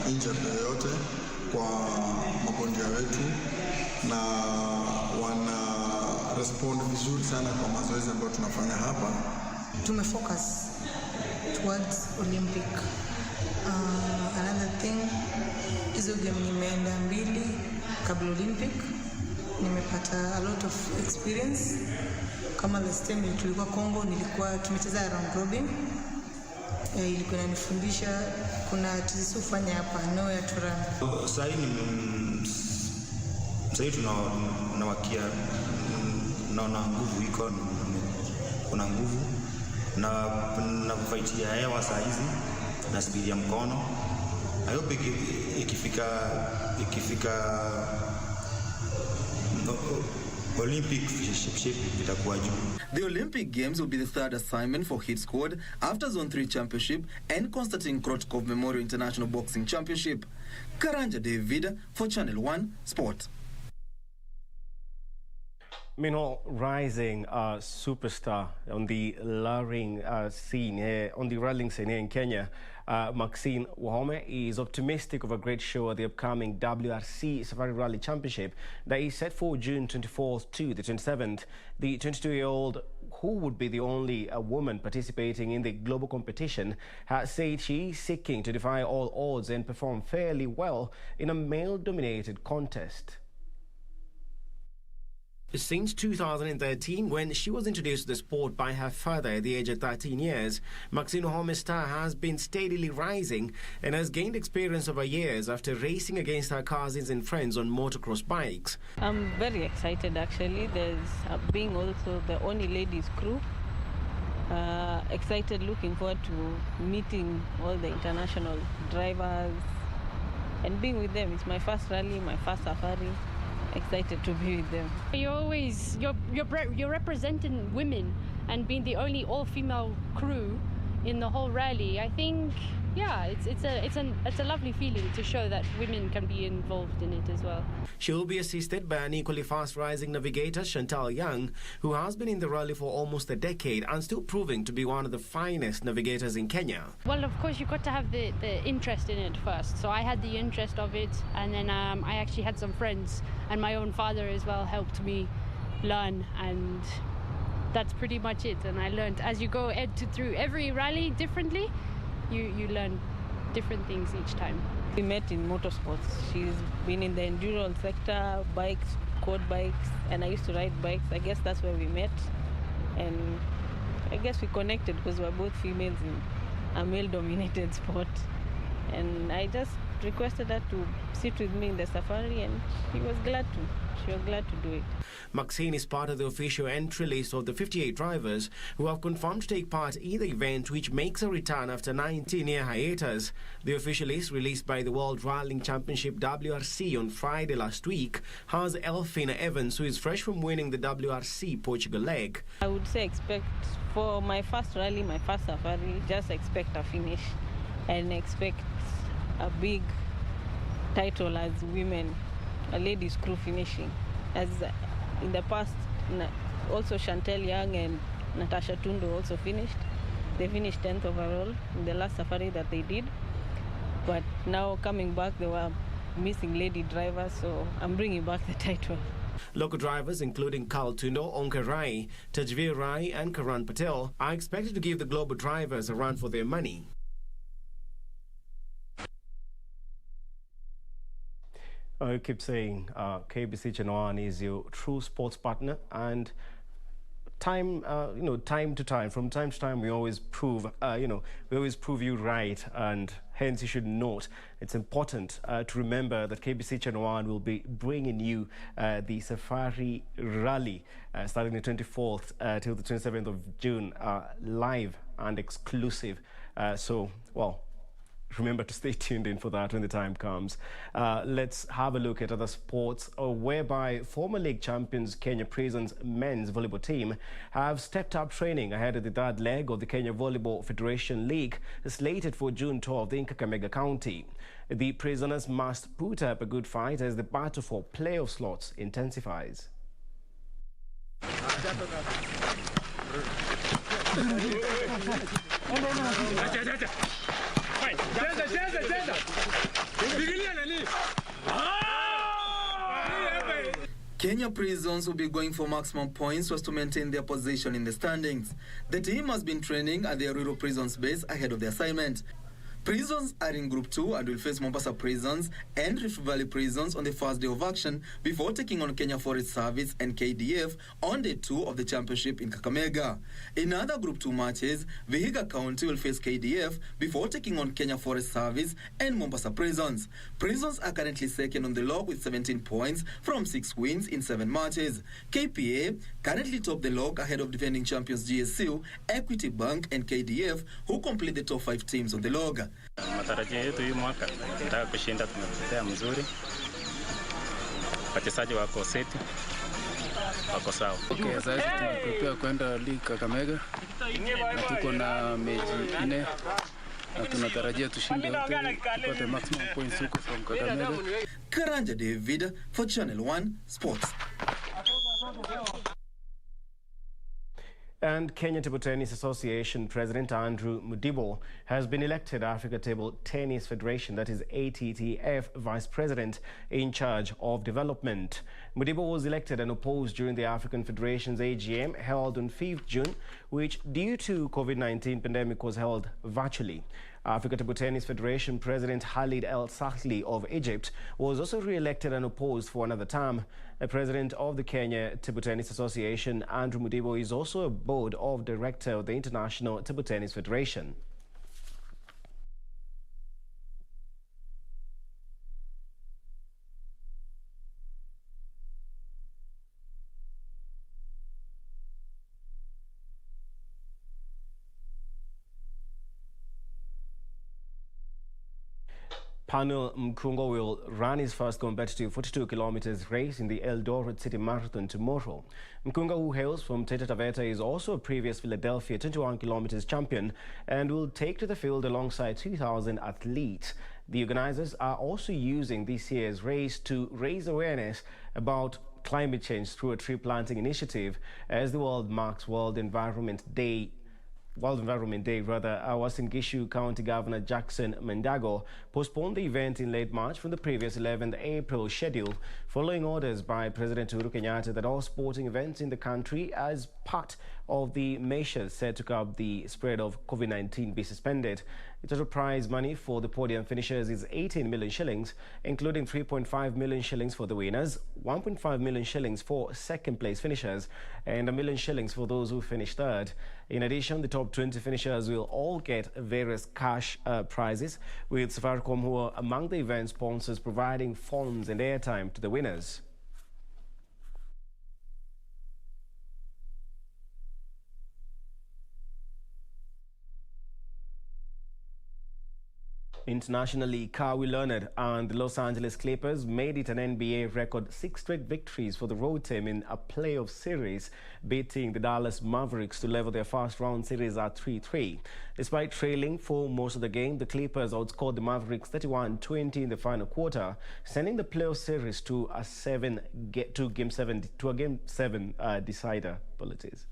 injury yoyote kwa mabondia wetu, na wana respond vizuri sana kwa mazoezi ambayo tunafanya hapa. Tumefocus towards Olympic. Another thing, hizo game nimeenda 2 kabla Olympic, nimepata a lot of experience. Kama last time tulikuwa Congo, tumecheza round robin, ilikuwa inanifundisha kuna tizi ufanya hapa nowhere to run. Sasa tunawakia naona nguvu iko, kuna nguvu na kufaitia hewa saa hizi na speed ya mkono. I hope ikifika Olympic shape itakuwa juu. The Olympic Games will be the third assignment for Hit Squad after Zone 3 Championship and Konstantin Krotkov Memorial International Boxing Championship. Karanja David for Channel 1 Sport. Meanwhile, rising superstar on the rallying scene here in Kenya, Maxine Wahome is optimistic of a great show at the upcoming WRC Safari Rally Championship that is set for June 24th to the 27th. The 22-year-old, who would be the only woman participating in the global competition, has said she is seeking to defy all odds and perform fairly well in a male-dominated contest. Since 2013, when she was introduced to the sport by her father at the age of 13 years, Maxine Wahome's star has been steadily rising and has gained experience over years after racing against her cousins and friends on motocross bikes. I'm very excited actually. There's being also the only ladies crew. Excited, looking forward to meeting all the international drivers and being with them. It's my first rally, my first safari. Excited to be with them. You're representing women and being the only all-female crew in the whole rally. I think yeah, it's a lovely feeling to show that women can be involved in it as well. She will be assisted by an equally fast-rising navigator, Chantal Young, who has been in the rally for almost a decade and still proving to be one of the finest navigators in Kenya. Well, of course, you've got to have the interest in it first. So I had the interest of it, and then I actually had some friends, and my own father as well helped me learn, and that's pretty much it. And I learned as you go through every rally differently, you learn different things each time. We met in motorsports. She's been in the endurance sector, bikes, quad bikes, and I used to ride bikes. I guess that's where we met. And I guess we connected because we're both females in a male-dominated sport. And I just requested her to sit with me in the safari, and she was glad to do it. Maxine is part of the official entry list of the 58 drivers who have confirmed to take part in the event, which makes a return after 19-year hiatus. The official list, released by the World Rallying Championship WRC on Friday last week, has Elfina Evans, who is fresh from winning the WRC Portugal leg. I would say expect for my first rally, my first safari, just expect a finish and expect a big title as women, a ladies crew finishing. As in the past, also Chantal Young and Natasha Tundo also finished. They finished 10th overall in the last safari that they did. But now coming back, they were missing lady drivers, so I'm bringing back the title. Local drivers, including Carl Tundo, Onka Rai, Tajveer Rai and Karan Patel, are expected to give the global drivers a run for their money. I keep saying KBC Channel 1 is your true sports partner, and from time to time, we always prove you right, and hence you should note it's important to remember that KBC Channel 1 will be bringing you the Safari Rally starting the 24th till the 27th of June, live and exclusive. Remember to stay tuned in for that when the time comes. Let's have a look at other sports, whereby former league champions Kenya Prisons men's volleyball team have stepped up training ahead of the third leg of the Kenya Volleyball Federation League, slated for June 12th in Kakamega County. The Prisoners must put up a good fight as the battle for playoff slots intensifies. Kenya Prisons will be going for maximum points so as to maintain their position in the standings. The team has been training at the Rural Prisons base ahead of the assignment. Prisons are in Group 2 and will face Mombasa Prisons and Rift Valley Prisons on the first day of action before taking on Kenya Forest Service and KDF on day 2 of the championship in Kakamega. In other Group 2 matches, Vihiga County will face KDF before taking on Kenya Forest Service and Mombasa Prisons. Prisons are currently second on the log with 17 points from 6 wins in 7 matches. KPA currently top the log ahead of defending champions GSU, Equity Bank and KDF, who complete the top 5 teams on the log. Matarajio yetu hii mwaka tunataka kushinda, tumetetea mzuri, wachezaji wako seti, wako sawa. Okay, sasa tumeprepare kwenda league Kakamega na tuko na mechi 4 na tunatarajia tushinde yote, tupate maximum points huko from Kakamega. Karanja David for Channel 1 Sports. And Kenya Table Tennis Association President Andrew Mudibo has been elected Africa Table Tennis Federation, that is ATTF, Vice President in charge of development. Mudibo was elected and opposed during the African Federation's AGM held on 5th June, which due to COVID-19 pandemic was held virtually. Africa Table Tennis Federation President Khalid El Sahli of Egypt was also re-elected and opposed for another term. The president of the Kenya Table Tennis Association, Andrew Mudibo, is also a board of director of the International Table Tennis Federation. Emmanuel Munga will run his first competitive 42 kilometers race in the Eldoret City Marathon tomorrow. Munga, who hails from Taita Taveta, is also a previous Philadelphia 21 kilometers champion and will take to the field alongside 2,000 athletes. The organizers are also using this year's race to raise awareness about climate change through a tree planting initiative as the world marks World Environment Day, Western Gishu County Governor Jackson Mandago postponed the event in late March from the previous 11th April schedule, following orders by President Uhuru Kenyatta that all sporting events in the country, as part of the measures set to curb the spread of COVID-19, be suspended. The total prize money for the podium finishers is 18 million shillings, including 3.5 million shillings for the winners, 1.5 million shillings for second place finishers, and 1 million shillings for those who finished third. In addition, the top 20 finishers will all get various cash prizes, with Safaricom, who are among the event sponsors, providing phones and airtime to the winners. Internationally, Kawhi Leonard and the Los Angeles Clippers made it an NBA record 6 straight victories for the road team in a playoff series, beating the Dallas Mavericks to level their first-round series at 3-3. Despite trailing for most of the game, the Clippers outscored the Mavericks 31-20 in the final quarter, sending the playoff series to a game seven decider. Apologies.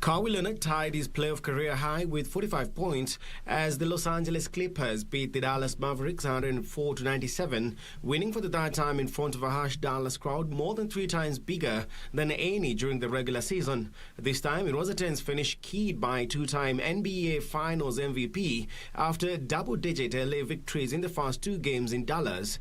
Kawhi Leonard tied his playoff career high with 45 points as the Los Angeles Clippers beat the Dallas Mavericks 104-97, winning for the third time in front of a harsh Dallas crowd more than 3 times bigger than any during the regular season. This time it was a tense finish keyed by 2-time NBA Finals MVP after double-digit LA victories in the first 2 games in Dallas.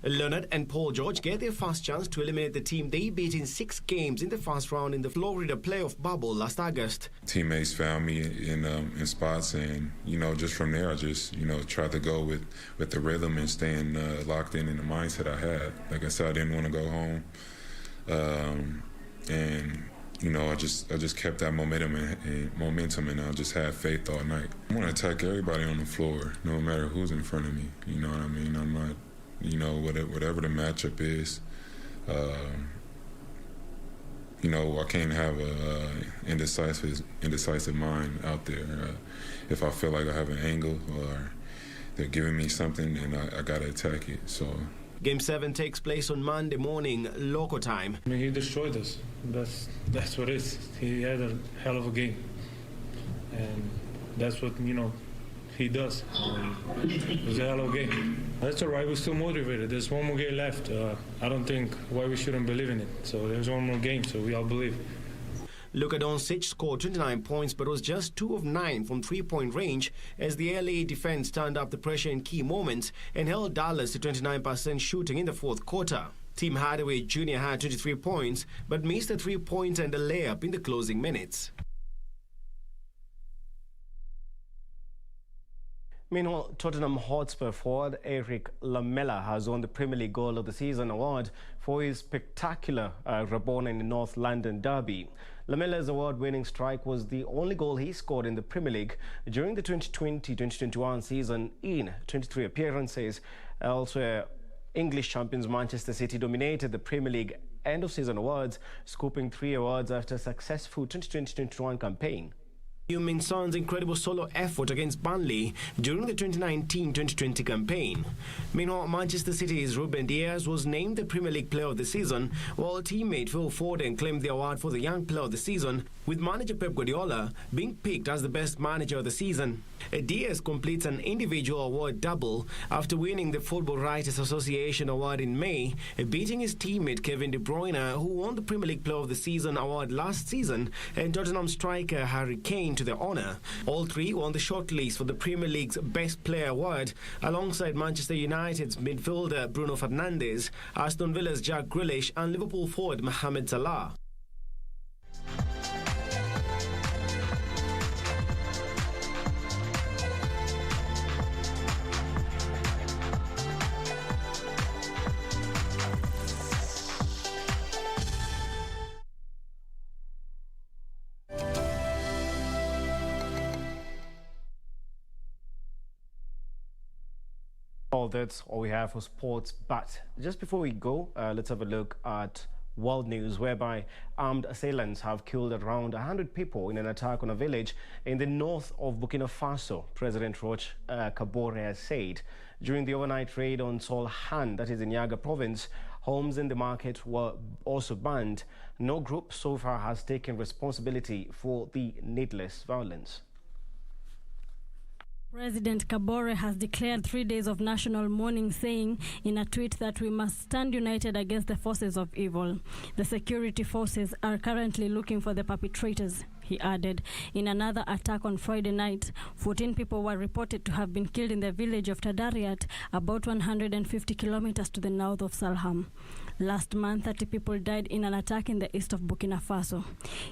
Leonard and Paul George get their first chance to eliminate the team they beat in 6 games in the first round in the Florida playoff bubble last August. Teammates found me in spots, and just from there I just tried to go with the rhythm and staying locked in the mindset I had. Like I said, I didn't want to go home, and I just kept that momentum and I just had faith all night. I want to attack everybody on the floor, no matter who's in front of me. You know what I mean? I'm not. Whatever the matchup is, I can't have a indecisive mind out there. If I feel like I have an angle or they're giving me something, then I gotta attack it. So. Game 7 takes place on Monday morning, local time. I mean, he destroyed us. That's what it is. He had a hell of a game, and that's what he does. It was a hell of a game. That's all right. We're still motivated. There's one more game left. I don't think why we shouldn't believe in it. So there's one more game, so we all believe. Luka Doncic scored 29 points but was just 2 of 9 from 3-point range as the LA defense turned up the pressure in key moments and held Dallas to 29% shooting in the fourth quarter. Tim Hardaway Jr. had 23 points but missed a 3-pointer and a layup in the closing minutes. Meanwhile, Tottenham Hotspur forward Eric Lamela has won the Premier League Goal of the Season award for his spectacular Rabona in the North London derby. Lamela's award-winning strike was the only goal he scored in the Premier League during the 2020-2021 season in 23 appearances. Elsewhere, English champions Manchester City dominated the Premier League end-of-season awards, scooping 3 awards after a successful 2020-21 campaign. Heung-min Son's incredible solo effort against Burnley during the 2019-2020 campaign. Meanwhile, Manchester City's Ruben Dias was named the Premier League Player of the Season, while teammate Phil Foden claimed the award for the Young Player of the Season, with manager Pep Guardiola being picked as the best manager of the season. Dias completes an individual award double after winning the Football Writers Association award in May, beating his teammate Kevin De Bruyne, who won the Premier League Player of the Season award last season, and Tottenham striker Harry Kane to their honour. All 3 were on the shortlist for the Premier League's Best Player award, alongside Manchester United's midfielder Bruno Fernandes, Aston Villa's Jack Grealish and Liverpool forward Mohamed Salah. Well, that's all we have for sports. But just before we go, let's have a look at world news, whereby armed assailants have killed around 100 people in an attack on a village in the north of Burkina Faso, President Roch Kabore has said. During the overnight raid on Solhan, that is in Yaga province, homes in the market were also burned. No group so far has taken responsibility for the needless violence. President Kabore has declared 3 days of national mourning, saying in a tweet that we must stand united against the forces of evil. The security forces are currently looking for the perpetrators, he added. In another attack on Friday night, 14 people were reported to have been killed in the village of Tadariat, about 150 kilometers to the north of Salham. Last month, 30 people died in an attack in the east of Burkina Faso.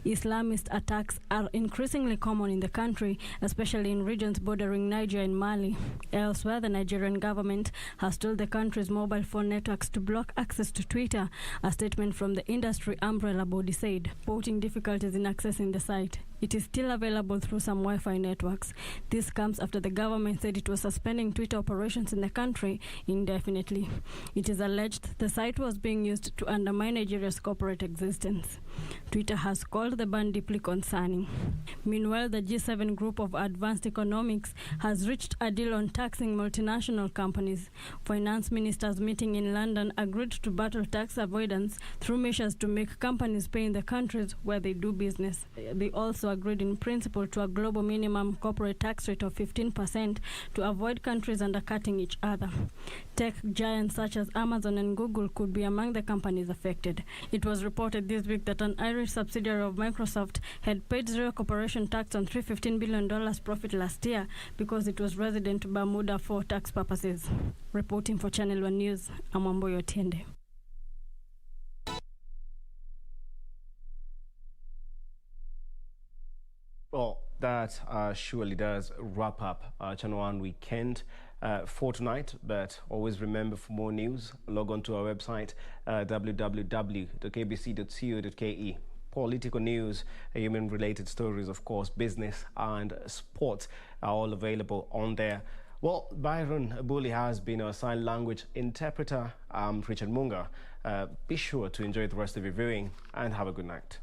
Islamist attacks are increasingly common in the country, especially in regions bordering Niger and Mali. Elsewhere, the Nigerian government has told the country's mobile phone networks to block access to Twitter, a statement from the industry umbrella body said, reporting difficulties in accessing the site. It is still available through some Wi-Fi networks. This comes after the government said it was suspending Twitter operations in the country indefinitely. It is alleged the site was being used to undermine Nigeria's corporate existence. Twitter has called the ban deeply concerning. Meanwhile, the G7 group of advanced economics has reached a deal on taxing multinational companies. Finance ministers meeting in London agreed to battle tax avoidance through measures to make companies pay in the countries where they do business. They also agreed in principle to a global minimum corporate tax rate of 15% to avoid countries undercutting each other. Tech giants such as Amazon and Google could be among the companies affected. It was reported this week that an Irish subsidiary of Microsoft had paid zero corporation tax on $315 billion profit last year because it was resident to Bermuda for tax purposes. Reporting for Channel 1 News, I'm Amboyo Tiende. Well, that surely does wrap up Channel 1 Weekend for tonight. But always remember, for more news, log on to our website, www.kbc.co.ke. Political news, human-related stories, of course, business and sports are all available on there. Well, Byron Abuli has been our sign language interpreter. I'm Richard Munga. Be sure to enjoy the rest of your viewing and have a good night.